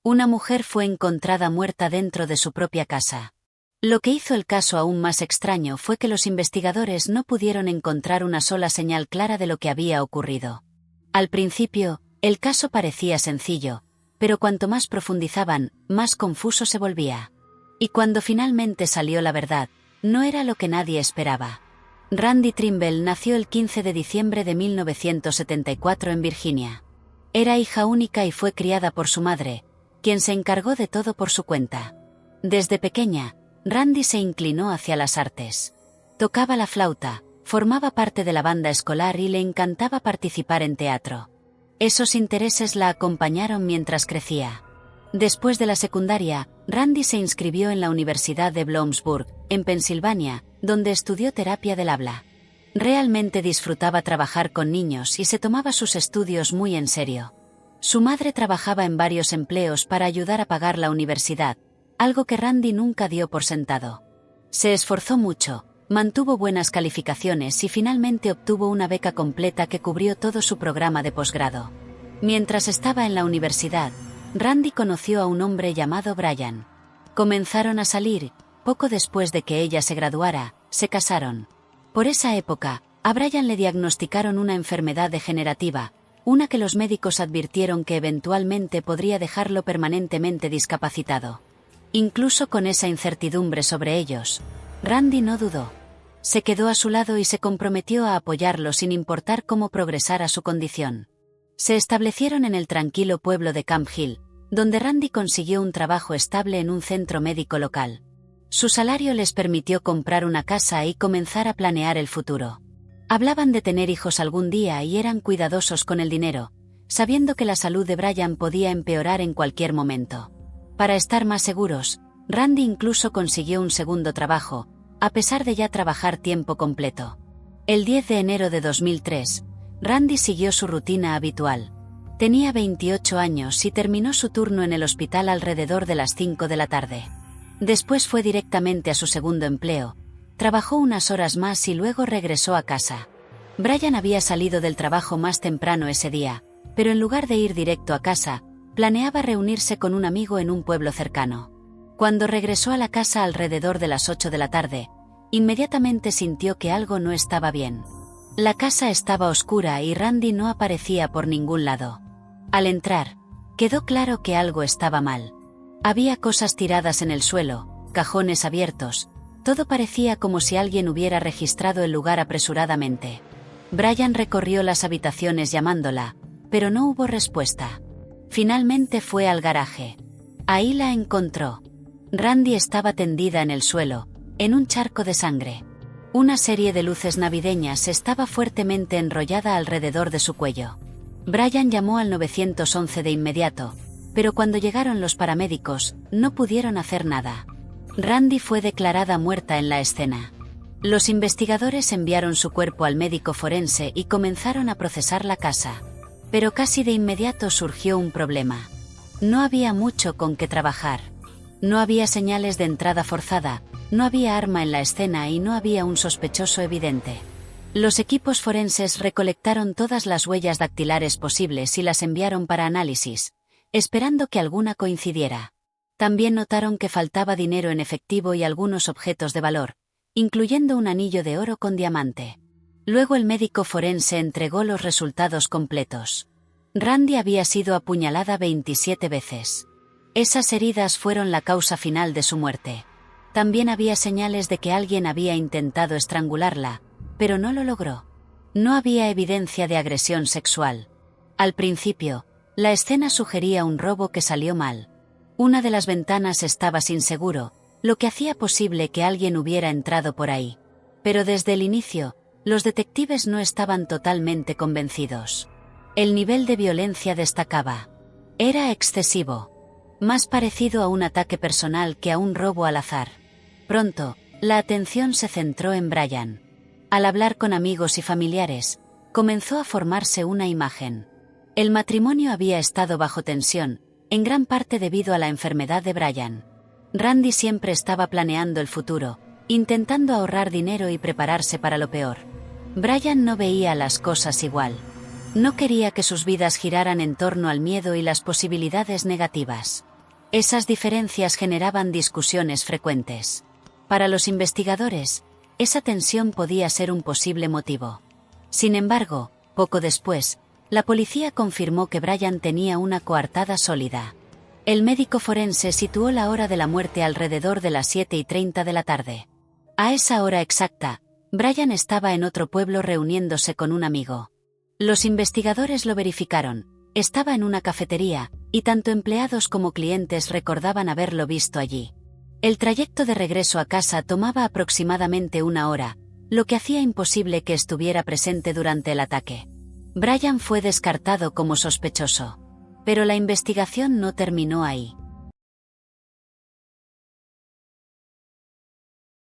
Una mujer fue encontrada muerta dentro de su propia casa. Lo que hizo el caso aún más extraño fue que los investigadores no pudieron encontrar una sola señal clara de lo que había ocurrido. Al principio, el caso parecía sencillo, pero cuanto más profundizaban, más confuso se volvía. Y cuando finalmente salió la verdad, no era lo que nadie esperaba. Randy Trimble nació el 15 de diciembre de 1974 en Virginia. Era hija única y fue criada por su madre, quien se encargó de todo por su cuenta. Desde pequeña, Randy se inclinó hacia las artes. Tocaba la flauta, formaba parte de la banda escolar y le encantaba participar en teatro. Esos intereses la acompañaron mientras crecía. Después de la secundaria, Randy se inscribió en la Universidad de Bloomsburg, en Pensilvania, donde estudió terapia del habla. Realmente disfrutaba trabajar con niños y se tomaba sus estudios muy en serio. Su madre trabajaba en varios empleos para ayudar a pagar la universidad, algo que Randy nunca dio por sentado. Se esforzó mucho, mantuvo buenas calificaciones y finalmente obtuvo una beca completa que cubrió todo su programa de posgrado. Mientras estaba en la universidad, Randy conoció a un hombre llamado Brian. Comenzaron a salir, poco después de que ella se graduara, se casaron. Por esa época, a Brian le diagnosticaron una enfermedad degenerativa, una que los médicos advirtieron que eventualmente podría dejarlo permanentemente discapacitado. Incluso con esa incertidumbre sobre ellos, Randy no dudó. Se quedó a su lado y se comprometió a apoyarlo sin importar cómo progresara su condición. Se establecieron en el tranquilo pueblo de Camp Hill, donde Randy consiguió un trabajo estable en un centro médico local. Su salario les permitió comprar una casa y comenzar a planear el futuro. Hablaban de tener hijos algún día y eran cuidadosos con el dinero, sabiendo que la salud de Brian podía empeorar en cualquier momento. Para estar más seguros, Randy incluso consiguió un segundo trabajo, a pesar de ya trabajar tiempo completo. El 10 de enero de 2003, Randy siguió su rutina habitual. Tenía 28 años y terminó su turno en el hospital alrededor de las 5 de la tarde. Después fue directamente a su segundo empleo, trabajó unas horas más y luego regresó a casa. Brian había salido del trabajo más temprano ese día, pero en lugar de ir directo a casa, planeaba reunirse con un amigo en un pueblo cercano. Cuando regresó a la casa alrededor de las 8 de la tarde, inmediatamente sintió que algo no estaba bien. La casa estaba oscura y Randy no aparecía por ningún lado. Al entrar, quedó claro que algo estaba mal. Había cosas tiradas en el suelo, cajones abiertos, todo parecía como si alguien hubiera registrado el lugar apresuradamente. Brian recorrió las habitaciones llamándola, pero no hubo respuesta. Finalmente fue al garaje. Ahí la encontró. Randy estaba tendida en el suelo, en un charco de sangre. Una serie de luces navideñas estaba fuertemente enrollada alrededor de su cuello. Brian llamó al 911 de inmediato, pero cuando llegaron los paramédicos, no pudieron hacer nada. Randy fue declarada muerta en la escena. Los investigadores enviaron su cuerpo al médico forense y comenzaron a procesar la casa. Pero casi de inmediato surgió un problema. No había mucho con qué trabajar. No había señales de entrada forzada, no había arma en la escena y no había un sospechoso evidente. Los equipos forenses recolectaron todas las huellas dactilares posibles y las enviaron para análisis, esperando que alguna coincidiera. También notaron que faltaba dinero en efectivo y algunos objetos de valor, incluyendo un anillo de oro con diamante. Luego el médico forense entregó los resultados completos. Randy había sido apuñalada 27 veces. Esas heridas fueron la causa final de su muerte. También había señales de que alguien había intentado estrangularla, pero no lo logró. No había evidencia de agresión sexual. Al principio, la escena sugería un robo que salió mal. Una de las ventanas estaba sin seguro, lo que hacía posible que alguien hubiera entrado por ahí. Pero desde el inicio, los detectives no estaban totalmente convencidos. El nivel de violencia destacaba. Era excesivo. Más parecido a un ataque personal que a un robo al azar. Pronto, la atención se centró en Brian. Al hablar con amigos y familiares, comenzó a formarse una imagen. El matrimonio había estado bajo tensión, en gran parte debido a la enfermedad de Brian. Randy siempre estaba planeando el futuro, intentando ahorrar dinero y prepararse para lo peor. Brian no veía las cosas igual. No quería que sus vidas giraran en torno al miedo y las posibilidades negativas. Esas diferencias generaban discusiones frecuentes. Para los investigadores, esa tensión podía ser un posible motivo. Sin embargo, poco después, la policía confirmó que Brian tenía una coartada sólida. El médico forense situó la hora de la muerte alrededor de las 7:30 de la tarde. A esa hora exacta, Brian estaba en otro pueblo reuniéndose con un amigo. Los investigadores lo verificaron, estaba en una cafetería, y tanto empleados como clientes recordaban haberlo visto allí. El trayecto de regreso a casa tomaba aproximadamente 1 hora, lo que hacía imposible que estuviera presente durante el ataque. Brian fue descartado como sospechoso. Pero la investigación no terminó ahí.